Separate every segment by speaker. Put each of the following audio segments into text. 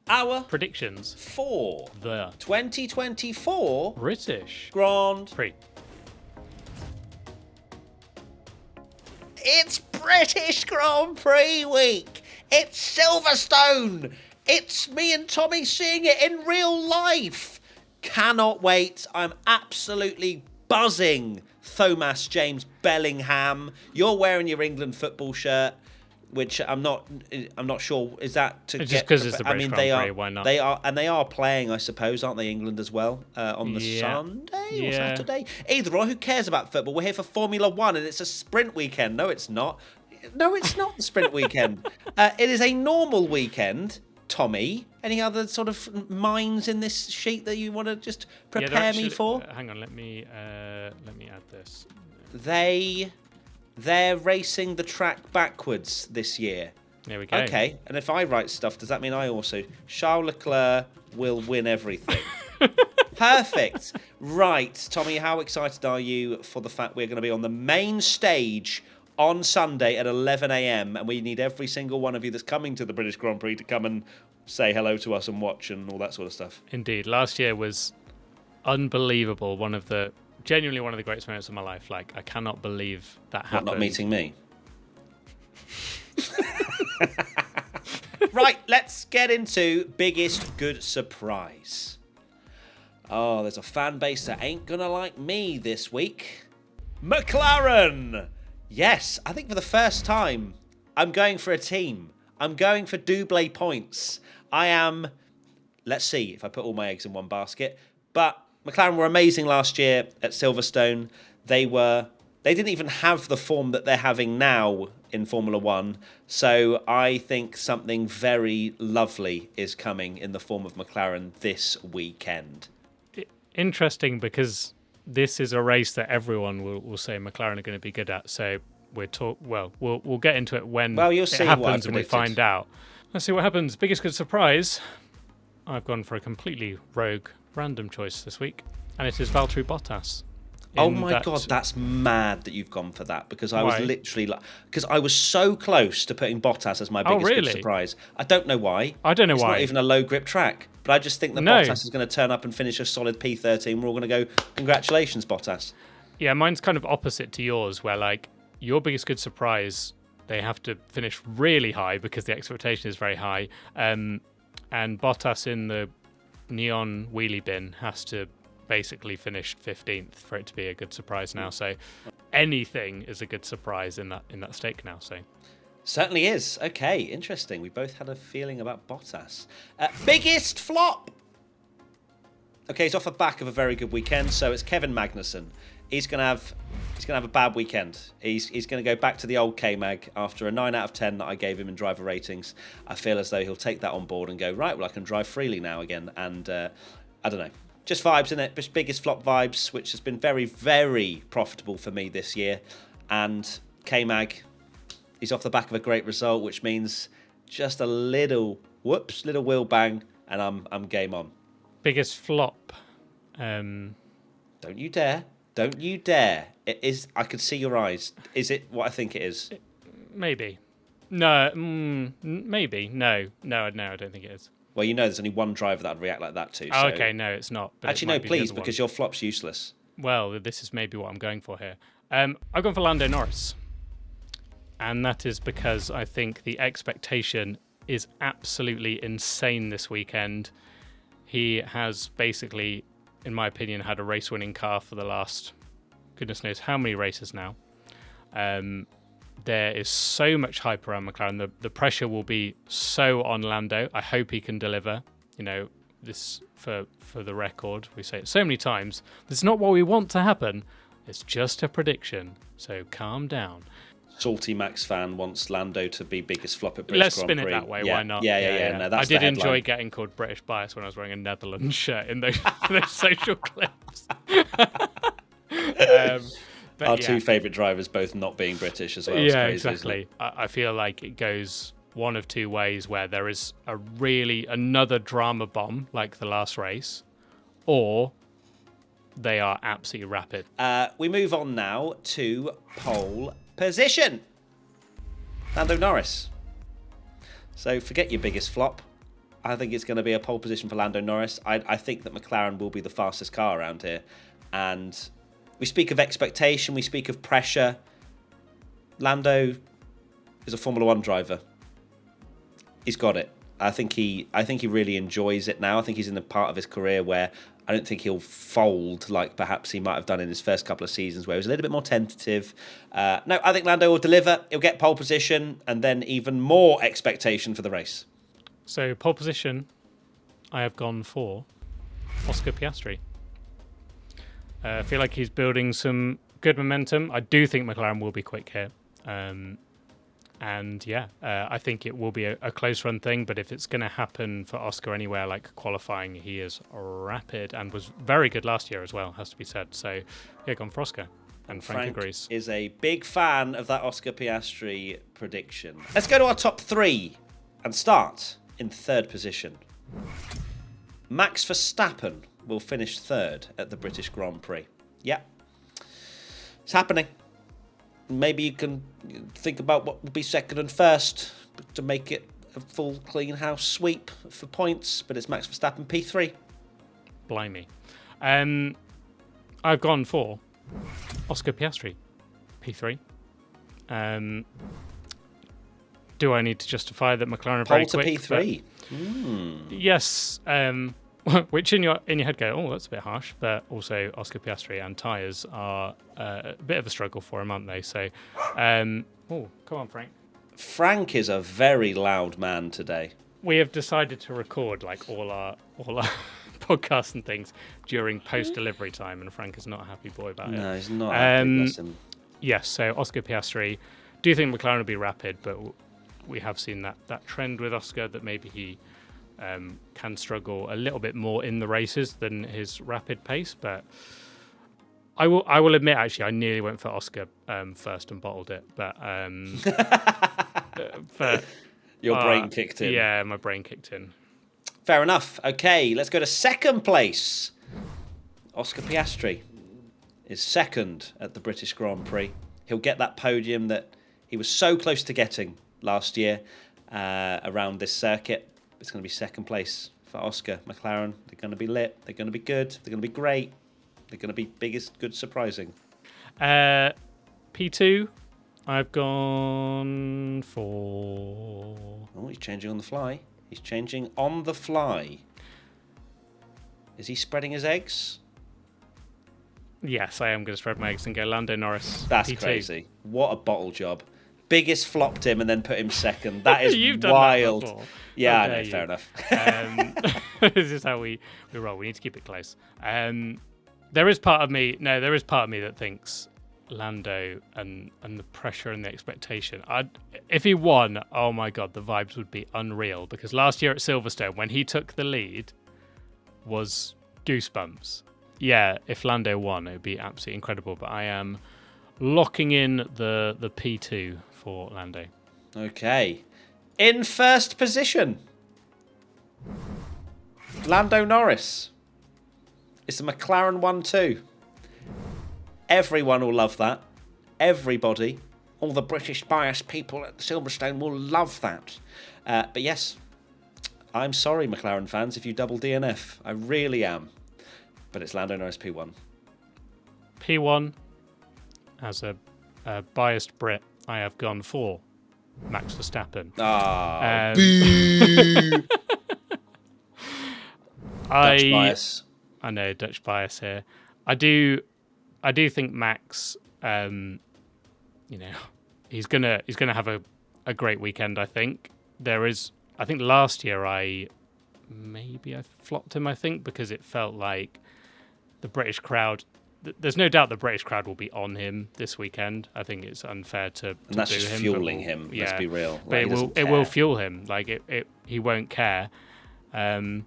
Speaker 1: our
Speaker 2: predictions
Speaker 1: for
Speaker 2: the
Speaker 1: 2024
Speaker 2: British
Speaker 1: Grand
Speaker 2: Prix.
Speaker 1: It's British Grand Prix week. It's Silverstone. It's me and Tommy seeing it in real life. Cannot wait. I'm absolutely buzzing. Thomas James Bellingham. You're wearing your England football shirt, which I'm not sure. Is that to
Speaker 2: Just
Speaker 1: get?
Speaker 2: because it's the British Grand
Speaker 1: they
Speaker 2: Prix,
Speaker 1: are.
Speaker 2: why not?
Speaker 1: They are playing, I suppose, aren't they? England as well on the Sunday or Saturday. Either or. Who cares about football? We're here for Formula One, and it's a sprint weekend. No, it's not. No, it's not the sprint weekend. It is a normal weekend. Tommy, any other sort of mines in this sheet that you want to just prepare me for?
Speaker 2: Hang on, let me add this.
Speaker 1: They're racing the track backwards this year.
Speaker 2: There we go.
Speaker 1: Okay, and if I write stuff, does that mean I also... Charles Leclerc will win everything. Perfect. Right, Tommy, how excited are you for the fact we're going to be on the main stage on Sunday at 11 a.m. and we need every single one of you that's coming to the British Grand Prix to come and say hello to us and watch and all that sort of stuff.
Speaker 2: Indeed. Last year was unbelievable. Genuinely one of the greatest moments of my life. Like, I cannot believe that happened.
Speaker 1: Not meeting me. Right, let's get into biggest good surprise. Oh, there's a fan base that ain't gonna like me this week. McLaren! Yes, I think for the first time, I'm going for a team. I'm going for double points. Let's see if I put all my eggs in one basket. But McLaren were amazing last year at Silverstone. They didn't even have the form that they're having now in Formula One. So I think something very lovely is coming in the form of McLaren this weekend.
Speaker 2: Interesting, because this is a race that everyone will say McLaren are going to be good at. So we'll get into it when
Speaker 1: you'll see
Speaker 2: it happens and we find out. Let's see what happens. Biggest good surprise. I've gone for a completely rogue random choice this week, and it is Valtteri Bottas.
Speaker 1: Oh my God, that's mad that you've gone for that, because I was literally because I was so close to putting Bottas as my biggest good surprise. I don't know why.
Speaker 2: It's
Speaker 1: not even a low grip track, but I just think that Bottas is going to turn up and finish a solid P13. We're all going to go, congratulations, Bottas.
Speaker 2: Yeah, mine's kind of opposite to yours, where like your biggest good surprise, they have to finish really high because the expectation is very high, and Bottas in the neon wheelie bin has to basically finish 15th for it to be a good surprise now. So anything is a good surprise in that stake now. So
Speaker 1: certainly is. Okay, interesting. We both had a feeling about Bottas. Biggest flop. Okay, he's off the back of a very good weekend, so it's Kevin Magnussen. He's gonna have a bad weekend. He's gonna go back to the old K-Mag after a 9 out of 10 that I gave him in driver ratings. I feel as though he'll take that on board and go, right, well, I can drive freely now again. And I don't know. Just vibes, isn't it? Just biggest flop vibes, which has been very, very profitable for me this year. And K-Mag, he's off the back of a great result, which means just a little wheel bang, and I'm game on.
Speaker 2: Biggest flop.
Speaker 1: Don't you dare. Don't you dare. It is. I could see your eyes. Is it what I think it is?
Speaker 2: Maybe. No. Maybe. No, I don't think it is.
Speaker 1: Well, there's only one driver that I'd react like that to.
Speaker 2: Oh, okay, no, it's not. But
Speaker 1: actually, no, please, because your flop's useless.
Speaker 2: Well, this is maybe what I'm going for here. I've gone for Lando Norris. And that is because I think the expectation is absolutely insane this weekend. He has basically, in my opinion, had a race-winning car for the last goodness knows how many races now. There is so much hype around McLaren. The pressure will be so on Lando. I hope he can deliver. This for the record, we say it so many times. This is not what we want to happen. It's just a prediction. So calm down.
Speaker 1: Salty Max fan wants Lando to be biggest flop at British
Speaker 2: Let's
Speaker 1: Grand Prix.
Speaker 2: spin it that way.
Speaker 1: Yeah.
Speaker 2: Why not?
Speaker 1: Yeah. No, that's
Speaker 2: I did
Speaker 1: the
Speaker 2: enjoy getting called British bias when I was wearing a Netherlands shirt in those social clips.
Speaker 1: Our two favourite drivers both not being British as well.
Speaker 2: Yeah,
Speaker 1: crazy,
Speaker 2: exactly. I feel like it goes one of two ways, where there is another drama bomb like the last race, or they are absolutely rapid.
Speaker 1: We move on now to pole position. Lando Norris. So forget your biggest flop. I think it's going to be a pole position for Lando Norris. I think that McLaren will be the fastest car around here. And we speak of expectation, we speak of pressure. Lando is a Formula One driver. He's got it. I think he really enjoys it now. I think he's in the part of his career where I don't think he'll fold like perhaps he might have done in his first couple of seasons where he was a little bit more tentative. No, I think Lando will deliver. He'll get pole position and then even more expectation for the race.
Speaker 2: So pole position, I have gone for Oscar Piastri. I feel like he's building some good momentum. I do think McLaren will be quick here. I think it will be a close run thing, but if it's going to happen for Oscar anywhere like qualifying, he is rapid and was very good last year as well, has to be said. So, yeah, gone for Oscar. And Frank agrees.
Speaker 1: Is a big fan of that Oscar Piastri prediction. Let's go to our top 3 and start in 3rd position. Max Verstappen will finish 3rd at the British Grand Prix. Yeah, it's happening. Maybe you can think about what would be 2nd and 1st to make it a full clean house sweep for points, but it's Max Verstappen P3.
Speaker 2: Blimey. I've gone for Oscar Piastri P3. Do I need to justify that McLaren are very quick?
Speaker 1: Pole to P3.
Speaker 2: Yes. Which in your head go, oh, that's a bit harsh, but also Oscar Piastri and tyres are a bit of a struggle for him, aren't they? So, come on, Frank.
Speaker 1: Frank is a very loud man today.
Speaker 2: We have decided to record like all our podcasts and things during post-delivery time, and Frank is not a happy boy about it.
Speaker 1: No, he's not happy, bless him.
Speaker 2: Yes, so Oscar Piastri. Do you think McLaren will be rapid? But we have seen that trend with Oscar that maybe he can struggle a little bit more in the races than his rapid pace, but I will admit actually I nearly went for Oscar first and bottled it, but
Speaker 1: your brain kicked in.
Speaker 2: Yeah, my brain kicked in.
Speaker 1: Fair enough. Okay, let's go to 2nd place. Oscar Piastri is 2nd at the British Grand Prix. He'll get that podium that he was so close to getting last year around this circuit. It's going to be 2nd place for Oscar. McLaren, they're going to be lit. They're going to be good. They're going to be great. They're going to be biggest, good, surprising.
Speaker 2: P2, I've gone for...
Speaker 1: Oh, he's changing on the fly. He's changing on the fly. Is he spreading his eggs?
Speaker 2: Yes, I am going to spread my eggs and go Lando Norris.
Speaker 1: That's
Speaker 2: P2.
Speaker 1: crazy. What a bottle job. Biggest flopped him and then put him 2nd. That is
Speaker 2: You've done
Speaker 1: wild.
Speaker 2: That before.
Speaker 1: Yeah, I know, fair enough.
Speaker 2: This is how we roll. We need to keep it close. There is part of me that thinks Lando and the pressure and the expectation. If he won, oh my God, the vibes would be unreal. Because last year at Silverstone, when he took the lead, was goosebumps. Yeah, if Lando won, it would be absolutely incredible. But I am locking in the P2 for Lando.
Speaker 1: Okay. In 1st position, Lando Norris. It's a McLaren 1-2. Everyone will love that. Everybody. All the British biased people at Silverstone will love that. But yes, I'm sorry, McLaren fans, if you double DNF. I really am. But it's Lando Norris P1.
Speaker 2: P1, as a biased Brit, I have gone for Max Verstappen.
Speaker 1: Dutch bias.
Speaker 2: I know, Dutch bias here. I do think Max, he's gonna have a great weekend. I think I think last year I flopped him. I think because it felt like the British crowd. There's no doubt the British crowd will be on him this weekend. I think it's unfair to
Speaker 1: and that's
Speaker 2: boo
Speaker 1: just
Speaker 2: him,
Speaker 1: fueling him.
Speaker 2: Yeah,
Speaker 1: let's be real.
Speaker 2: But it will fuel him. Like he won't care. And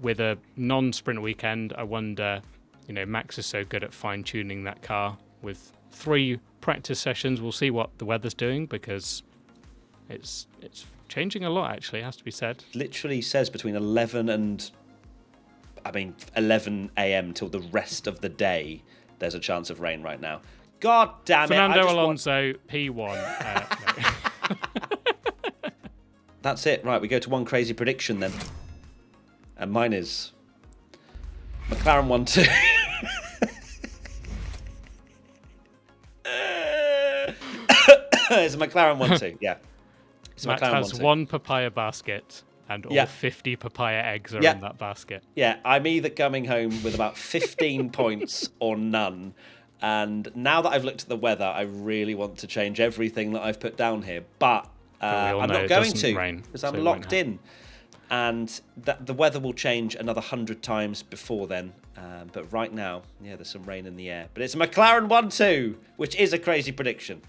Speaker 2: with a non-sprint weekend, I wonder, Max is so good at fine-tuning that car. With 3 practice sessions, we'll see what the weather's doing because it's changing a lot. Actually, it has to be said.
Speaker 1: Literally says between 11 a.m. till the rest of the day, there's a chance of rain right now. God damn it.
Speaker 2: Fernando Alonso, P1.
Speaker 1: That's it. Right, we go to one crazy prediction then. And mine is McLaren 1-2. It's a McLaren 1-2, yeah. It's a
Speaker 2: Matt
Speaker 1: McLaren
Speaker 2: has
Speaker 1: 1-2.
Speaker 2: one papaya basket, and all 50 papaya eggs are in that basket.
Speaker 1: Yeah, I'm either coming home with about 15 points or none. And now that I've looked at the weather, I really want to change everything that I've put down here. But I'm not going to, because I'm locked in. And the weather will change another 100 times before then. But right now, yeah, there's some rain in the air. But it's a McLaren 1-2, which is a crazy prediction.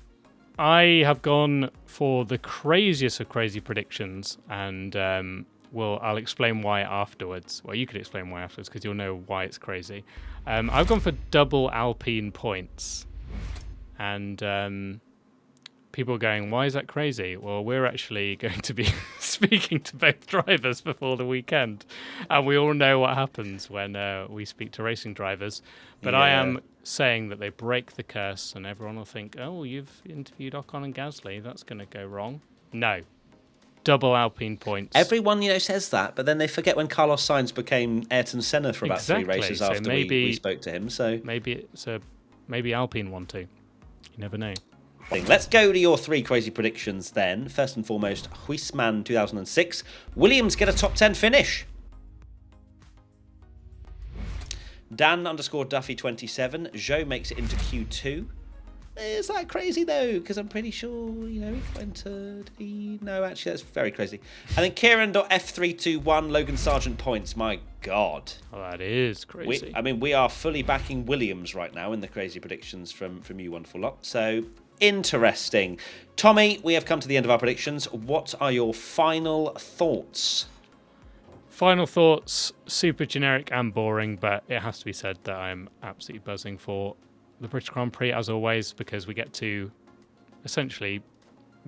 Speaker 2: I have gone for the craziest of crazy predictions, and I'll explain why afterwards. Well, you could explain why afterwards, because you'll know why it's crazy. I've gone for double Alpine points, and people are going, why is that crazy? Well, we're actually going to be speaking to both drivers before the weekend, and we all know what happens when we speak to racing drivers. But I am saying that they break the curse, and everyone will think, oh, you've interviewed Ocon and Gasly, that's going to go wrong. No. Double Alpine points.
Speaker 1: Everyone, says that, but then they forget when Carlos Sainz became Ayrton Senna for about 3 races after we spoke to him. So
Speaker 2: maybe maybe Alpine 1-2. You never know.
Speaker 1: Let's go to your 3 crazy predictions then. First and foremost, Huisman 2006. Williams get a top 10 finish. Dan_Duffy27. Zhou makes it into Q2. Is that crazy though? Because I'm pretty sure, he got entered. No, actually, that's very crazy. And then Kieran.F321. Logan Sargent points. My God.
Speaker 2: Oh, that is crazy.
Speaker 1: We are fully backing Williams right now in the crazy predictions from you wonderful lot. So interesting. Tommy, we have come to the end of our predictions. What are your final thoughts?
Speaker 2: Final thoughts, super generic and boring, but it has to be said that I'm absolutely buzzing for the British Grand Prix, as always, because we get to essentially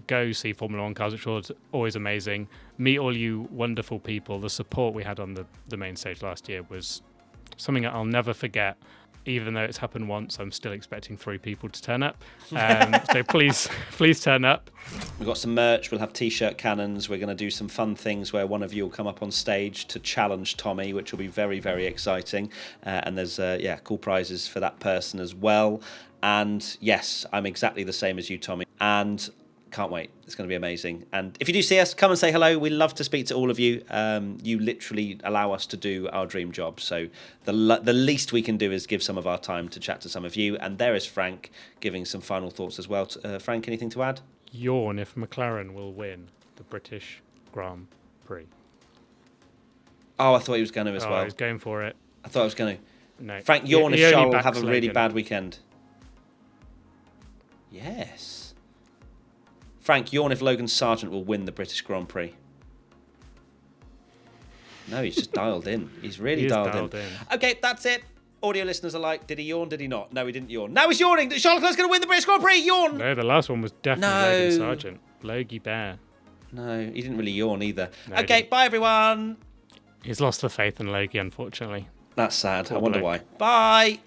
Speaker 2: go see Formula 1 cars, which was always amazing, meet all you wonderful people. The support we had on the main stage last year was something that I'll never forget. Even though it's happened once, I'm still expecting 3 people to turn up. So please turn up.
Speaker 1: We've got some merch. We'll have T-shirt cannons. We're going to do some fun things where one of you will come up on stage to challenge Tommy, which will be very, very exciting. And there's, cool prizes for that person as well. And yes, I'm exactly the same as you, Tommy. And can't wait. It's going to be amazing. And if you do see us, come and say hello. We love to speak to all of you. You literally allow us to do our dream job. So the least we can do is give some of our time to chat to some of you. And there is Frank giving some final thoughts as well. Frank, anything to add?
Speaker 2: Yawn if McLaren will win the British Grand Prix.
Speaker 1: Oh, I thought he was going to as well.
Speaker 2: I was going for it.
Speaker 1: I thought I was going to.
Speaker 2: No.
Speaker 1: Frank, yawn if Charles will have a really bad weekend. Yes. Frank, yawn if Logan Sargent will win the British Grand Prix. No, he's just dialed in. He's really dialed in. Okay, that's it. Audio listeners alike, did he yawn? Did he not? No, he didn't yawn. Now he's yawning. Charles Leclerc's going to win the British Grand Prix. Yawn.
Speaker 2: No, the last one was definitely Logan Sargent. Logie Bear.
Speaker 1: No, he didn't really yawn either. No, okay, bye everyone.
Speaker 2: He's lost the faith in Logie, unfortunately.
Speaker 1: That's sad. I wonder why. Bye.